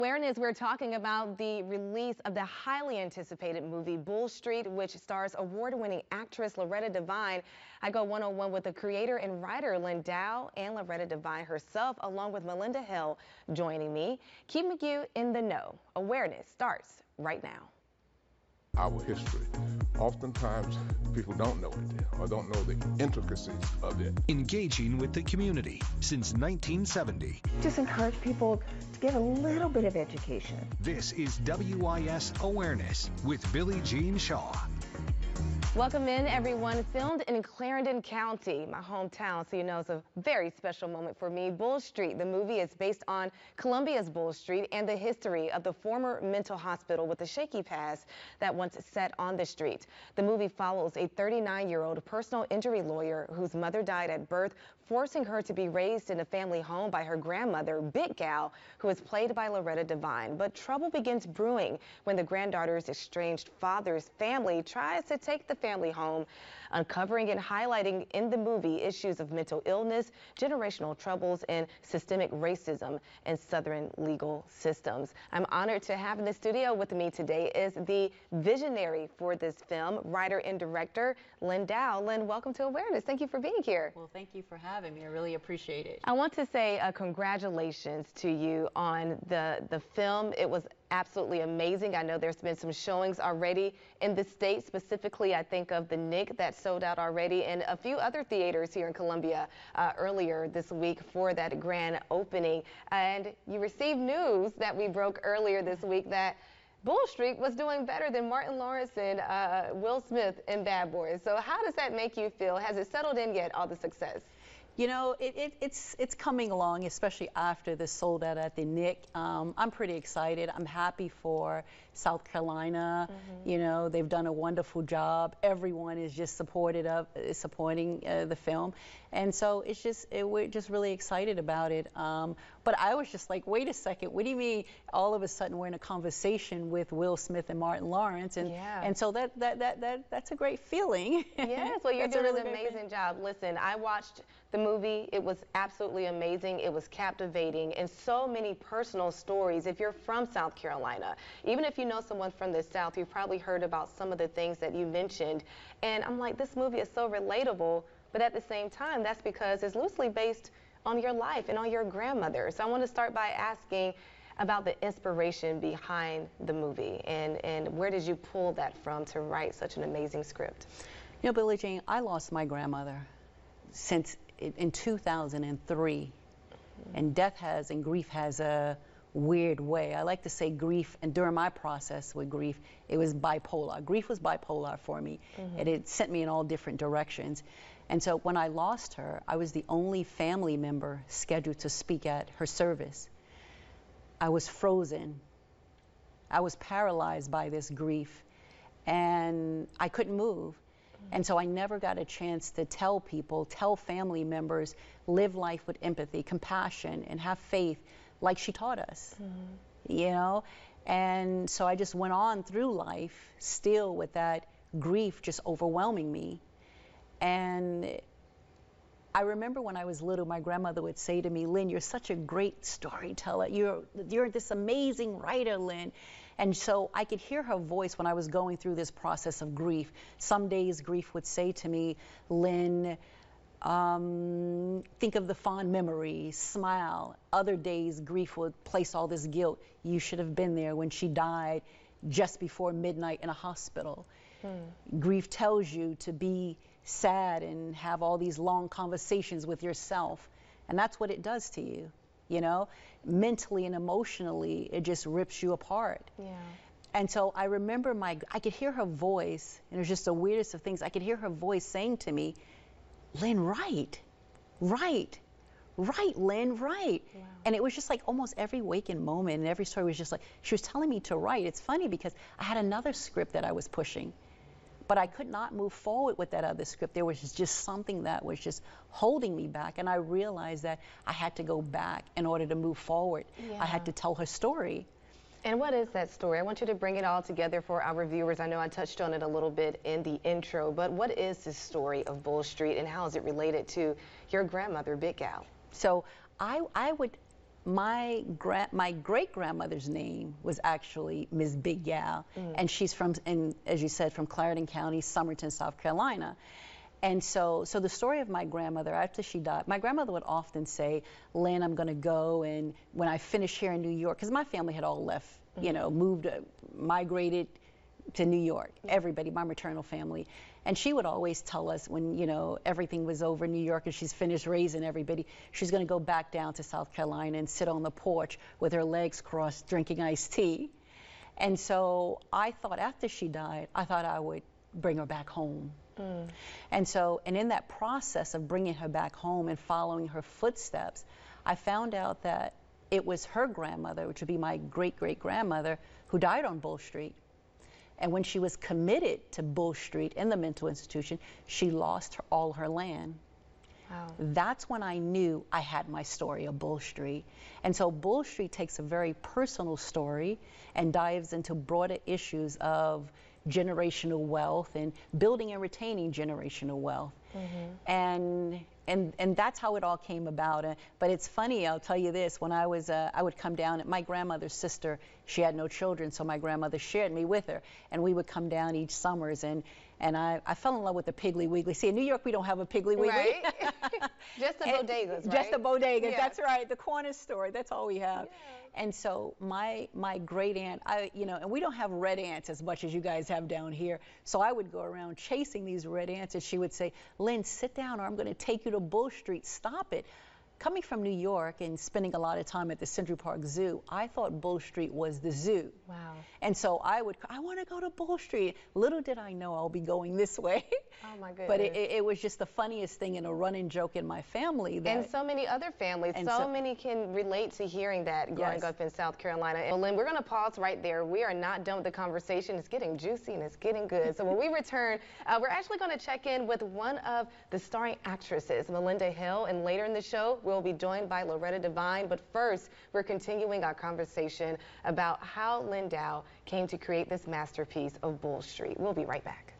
Awareness, we're talking about the release of the highly anticipated movie Bull Street, which stars award-winning actress Loretta Devine. I go one-on-one with the creator and writer Lynn Dow and Loretta Devine herself, along with Melinda Hill joining me. Keeping you in the know. Awareness starts right now. Our history. Oftentimes, people don't know it or don't know the intricacies of it. Engaging with the community since 1970. Just encourage people to get a little bit of education. This is WIS Awareness with Billie Jean Shaw. Welcome in, everyone. Filmed in Clarendon County, my hometown, so you know it's a very special moment for me. Bull Street, the movie, is based on Columbia's Bull Street and the history of the former mental hospital with a shaky past that once sat on the street. The movie follows a 39-year-old personal injury lawyer whose mother died at birth, forcing her to be raised in a family home by her grandmother, Big Gal, who is played by Loretta Devine. But trouble begins brewing when the granddaughter's estranged father's family tries to take the family home, uncovering and highlighting in the movie issues of mental illness, generational troubles, and systemic racism in Southern legal systems. I'm honored to have in the studio with me today is the visionary for this film, writer and director, Lynn Dow. Lynn, welcome to Awareness. Thank you for being here. Well, thank you for having me. I really appreciate it. I want to say congratulations to you on the film. It was absolutely amazing. I know there's been some showings already in the state. Specifically, I think of the Nick that sold out already, and a few other theaters here in Columbia earlier this week for that grand opening. And you received news that we broke earlier this week that Bull Street was doing better than Martin Lawrence and Will Smith in Bad Boys. So how does that make you feel? Has it settled in yet, all the success? You know, it's coming along, especially after the sold out at the Nick. I'm pretty excited. I'm happy for South Carolina. You know, they've done a wonderful job. Everyone is just supporting the film, and so we're just really excited about it. But I was just like, wait a second, what do you mean? All of a sudden, we're in a conversation with Will Smith and Martin Lawrence, and so that's a great feeling. Yes, well, you're doing an amazing job. Listen, I watched the movie. It was absolutely amazing. It was captivating, and so many personal stories. If you're from South Carolina, even if you know someone from the South, you've probably heard about some of the things that you mentioned. And I'm like, this movie is so relatable, but at the same time, that's because it's loosely based on your life and on your grandmother. So I want to start by asking about the inspiration behind the movie, and where did you pull that from to write such an amazing script? You know, Billie Jean, I lost my grandmother in 2003, and death has and grief has a weird way. I like to say grief, and during my process with grief, it was bipolar. Grief was bipolar for me, and it sent me in all different directions. And so when I lost her, I was the only family member scheduled to speak at her service. I was frozen. I was paralyzed by this grief, and I couldn't move. And so I never got a chance to tell people, tell family members, live life with empathy, compassion, and have faith like she taught us, you know? And so I just went on through life still with that grief just overwhelming me. And I remember when I was little, my grandmother would say to me, Lynn, you're such a great storyteller. You're this amazing writer, Lynn. And so I could hear her voice when I was going through this process of grief. Some days grief would say to me, Lynn, think of the fond memories, smile. Other days grief would place all this guilt. You should have been there when she died just before midnight in a hospital. Grief tells you to be sad and have all these long conversations with yourself, and that's what it does to you, you know, mentally and emotionally. It just rips you apart. And so I remember I could hear her voice, and it was just the weirdest of things. I could hear her voice saying to me, Lynn, write, Lynn, write. Wow. And it was just like almost every waking moment and every story was just like, she was telling me to write. It's funny because I had another script that I was pushing, but I could not move forward with that other script. There was just something that was just holding me back, and I realized that I had to go back in order to move forward. I had to tell her story. And what is that story? I want you to bring it all together for our viewers. I know I touched on it a little bit in the intro, but what is the story of Bull Street, and how is it related to your grandmother, Big Gal? So I would my great-grandmother's name was actually Ms. Big Gal, and she's from, as you said, from Clarendon County, Somerton, South Carolina. And so the story of my grandmother, after she died, my grandmother would often say, Lynn, I'm going to go, and when I finish here in New York, because my family had all left, you know, moved, migrated to New York, everybody, my maternal family. And she would always tell us when, you know, everything was over in New York and she's finished raising everybody, she's going to go back down to South Carolina and sit on the porch with her legs crossed drinking iced tea. And so I thought after she died, I thought I would bring her back home. And in that process of bringing her back home and following her footsteps, I found out that it was her grandmother, which would be my great-great-grandmother, who died on Bull Street. And when she was committed to Bull Street in the mental institution, she lost all her land. Wow. That's when I knew I had my story of Bull Street. And so Bull Street takes a very personal story and dives into broader issues of generational wealth and building and retaining generational wealth. And that's how it all came about. But it's funny, I'll tell you this, when I would come down, my grandmother's sister, she had no children, so my grandmother shared me with her, and we would come down each summers, and I fell in love with the Piggly Wiggly. See, in New York, we don't have a Piggly Wiggly. Right. Just the bodegas, right? Just the bodegas, Yeah. That's right, the corner store, that's all we have. Yeah. And so my great aunt, you know, and we don't have red ants as much as you guys have down here. So I would go around chasing these red ants, and she would say, Lynn, sit down or I'm going to take you to Bull Street. Stop it. Coming from New York and spending a lot of time at the Central Park Zoo, I thought Bull Street was the zoo. Wow. And so I want to go to Bull Street. Little did I know I'll be going this way. Oh my goodness. But it was just the funniest thing and a running joke in my family. And so many other families, so many can relate to hearing that growing up in South Carolina. Well, Lynn, we're going to pause right there. We are not done with the conversation. It's getting juicy and it's getting good. So when we return, we're actually going to check in with one of the starring actresses, Melinda Hill, and later in the show, we'll be joined by Loretta Devine. But first, we're continuing our conversation about how Lynn Dow came to create this masterpiece of Bull Street. We'll be right back.